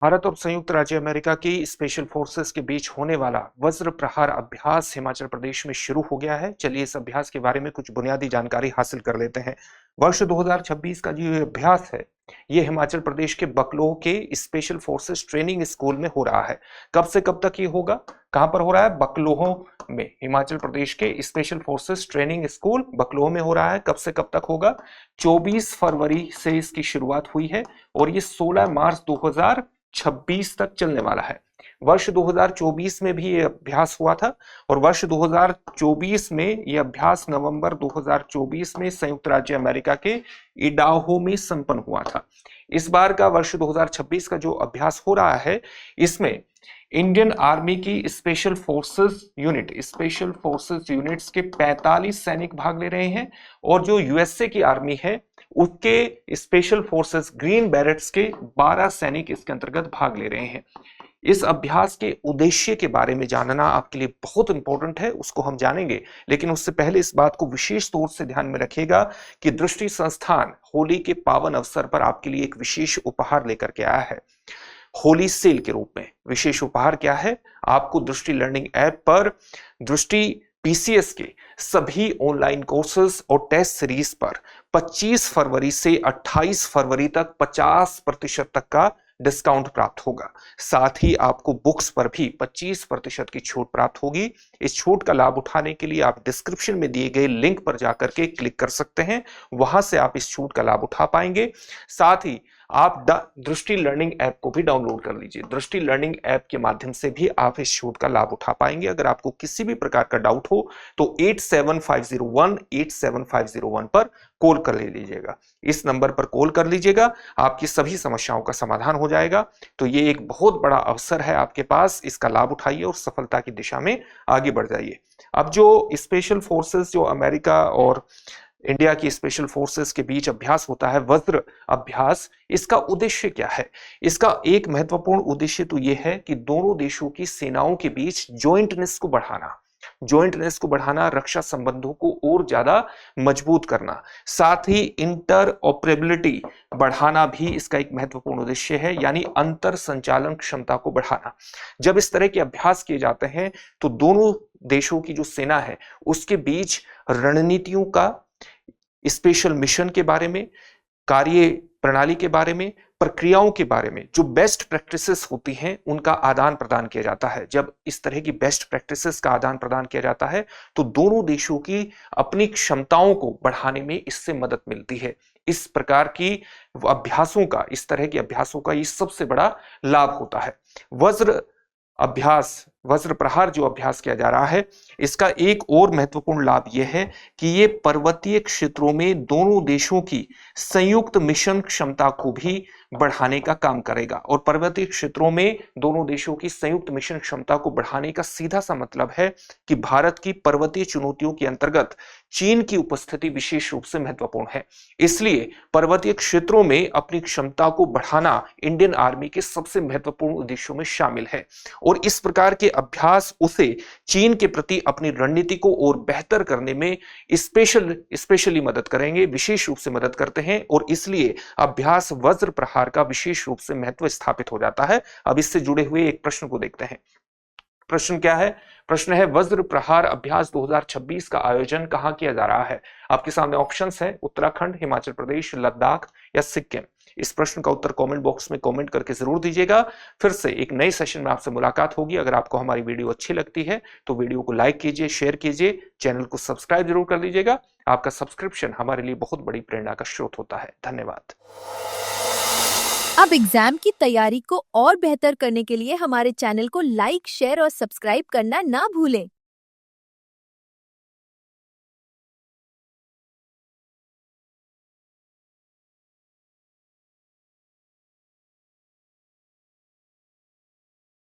भारत और संयुक्त राज्य अमेरिका की स्पेशल फोर्सेस के बीच होने वाला वज्र प्रहार अभ्यास हिमाचल प्रदेश में शुरू हो गया है। चलिए इस अभ्यास के बारे में कुछ बुनियादी जानकारी हासिल कर लेते हैं। वर्ष 2026 का जो ये अभ्यास है, ये हिमाचल प्रदेश के बकलोह के स्पेशल फोर्सेस ट्रेनिंग स्कूल में हो रहा है। कब से कब तक ये होगा, कहां पर हो रहा है? बकलोह में। हिमाचल प्रदेश के special forces training school Bakloh में हो रहा है। कब से कब तक होगा? 24 फरवरी से इसकी शुरुआत हुई है और ये 16 मार्च 2026 तक चलने वाला है। वर्ष 2024 में भी ये अभ्यास हुआ था और वर्ष 2024 में ये अभ्यास नवंबर 2024 में संयुक्त राज्य अमेरिका के इडाहो में संपन्न हुआ था। इस बार का वर्ष 2026 का जो अभ्यास हो रहा है, इसमें इंडियन आर्मी की स्पेशल फोर्सेस यूनिट्स के 45 सैनिक भाग ले रहे हैं और जो यूएसए की आर्मी है उसके स्पेशल फोर्सेस ग्रीन बैरेट्स के 12 सैनिक इसके अंतर्गत भाग ले रहे हैं। इस अभ्यास के उद्देश्य के बारे में जानना आपके लिए बहुत इंपॉर्टेंट है, उसको हम जानेंगे। लेकिन उससे पहले इस बात को विशेष तौर से ध्यान में रखिएगा कि दृष्टि संस्थान होली के पावन अवसर पर आपके लिए एक विशेष उपहार लेकर के आया है। होली सेल के रूप में विशेष उपहार क्या है? आपको दृष्टि लर्निंग ऐप पर दृष्टि पीसीएस के सभी ऑनलाइन कोर्सेज और टेस्ट सीरीज पर 25 फरवरी से 28 फरवरी तक 50% तक का डिस्काउंट प्राप्त होगा। साथ ही आपको बुक्स पर भी 25% की छूट प्राप्त होगी। इस छूट का लाभ उठाने के लिए आप डिस्क्रिप्शन में दिए गए लिंक पर जाकर के क्लिक कर सकते हैं, वहां से आप इस छूट का लाभ उठा पाएंगे। साथ ही आप दृष्टि लर्निंग ऐप को भी डाउनलोड कर लीजिए। दृष्टि लर्निंग ऐप के माध्यम से भी आप इस छूट का लाभ उठा पाएंगे। अगर आपको किसी भी प्रकार का डाउट हो तो 8750187501 पर कॉल कर ले लीजिएगा। इस नंबर पर कॉल कर लीजिएगा, आपकी सभी समस्याओं का समाधान हो जाएगा। तो ये एक बहुत बड़ा अवसर है आपके पास, इसका लाभ उठाइए और सफलता की दिशा में आगे बढ़ जाइए। अब जो स्पेशल फोर्सेस, जो अमेरिका और इंडिया की स्पेशल फोर्सेस के बीच अभ्यास होता है, वज्र अभ्यास, इसका उद्देश्य क्या है? इसका एक महत्वपूर्ण उद्देश्य तो यह है कि दोनों देशों की सेनाओं के बीच ज्वाइंटनेस को बढ़ाना, रक्षा संबंधों को और ज्यादा मजबूत करना, साथ ही इंटरऑपरेबिलिटी बढ़ाना भी इसका एक महत्वपूर्ण उद्देश्य है, यानी अंतर संचालन क्षमता को बढ़ाना। जब इस तरह के अभ्यास किए जाते हैं तो दोनों देशों की जो सेना है उसके बीच रणनीतियों का, स्पेशल मिशन के बारे में, कार्य प्रणाली के बारे में, प्रक्रियाओं के बारे में, जो बेस्ट प्रैक्टिसेस होती हैं उनका आदान प्रदान किया जाता है। जब इस तरह की बेस्ट प्रैक्टिसेस का आदान प्रदान किया जाता है तो दोनों देशों की अपनी क्षमताओं को बढ़ाने में इससे मदद मिलती है। इस प्रकार की अभ्यासों का, इस तरह के अभ्यासों का ये सबसे बड़ा लाभ होता है। वज्र प्रहार जो अभ्यास किया जा रहा है, इसका एक और महत्वपूर्ण लाभ यह है कि ये पर्वतीय क्षेत्रों में दोनों देशों की संयुक्त मिशन क्षमता को भी बढ़ाने का काम करेगा। और पर्वतीय क्षेत्रों में दोनों देशों की संयुक्त मिशन क्षमता को बढ़ाने का सीधा सा मतलब है कि भारत की पर्वतीय चुनौतियों के अंतर्गत चीन की उपस्थिति विशेष रूप से महत्वपूर्ण है। इसलिए पर्वतीय क्षेत्रों में अपनी क्षमता को बढ़ाना इंडियन आर्मी के सबसे महत्वपूर्ण उद्देश्यों में शामिल है और इस प्रकार के अभ्यास उसे चीन के प्रति अपनी रणनीति को और बेहतर करने में स्पेशली मदद करेंगे, विशेष रूप से मदद करते हैं और इसलिए अभ्यास वज्र प्रहार का विशेष रूप से महत्व स्थापित हो जाता है। अब इससे जुड़े हुए एक प्रश्न को देखते हैं। प्रश्न क्या है? प्रश्न है, वज्र प्रहार अभ्यास 2026 का आयोजन कहां किया जा रहा है? आपके सामने ऑप्शंस है, उत्तराखंड, हिमाचल प्रदेश, लद्दाख या सिक्किम। इस प्रश्न का उत्तर कमेंट बॉक्स में कमेंट करके जरूर दीजिएगा। फिर से एक नए सेशन में आपसे मुलाकात होगी। अगर आपको हमारी वीडियो अच्छी लगती है तो वीडियो को लाइक कीजिए, शेयर कीजिए, चैनल को सब्सक्राइब जरूर कर लीजिएगा। आपका सब्सक्रिप्शन हमारे लिए बहुत बड़ी प्रेरणा का स्रोत होता है। धन्यवाद। अब एग्जाम की तैयारी को और बेहतर करने के लिए हमारे चैनल को लाइक, शेयर और सब्सक्राइब करना ना भूलें।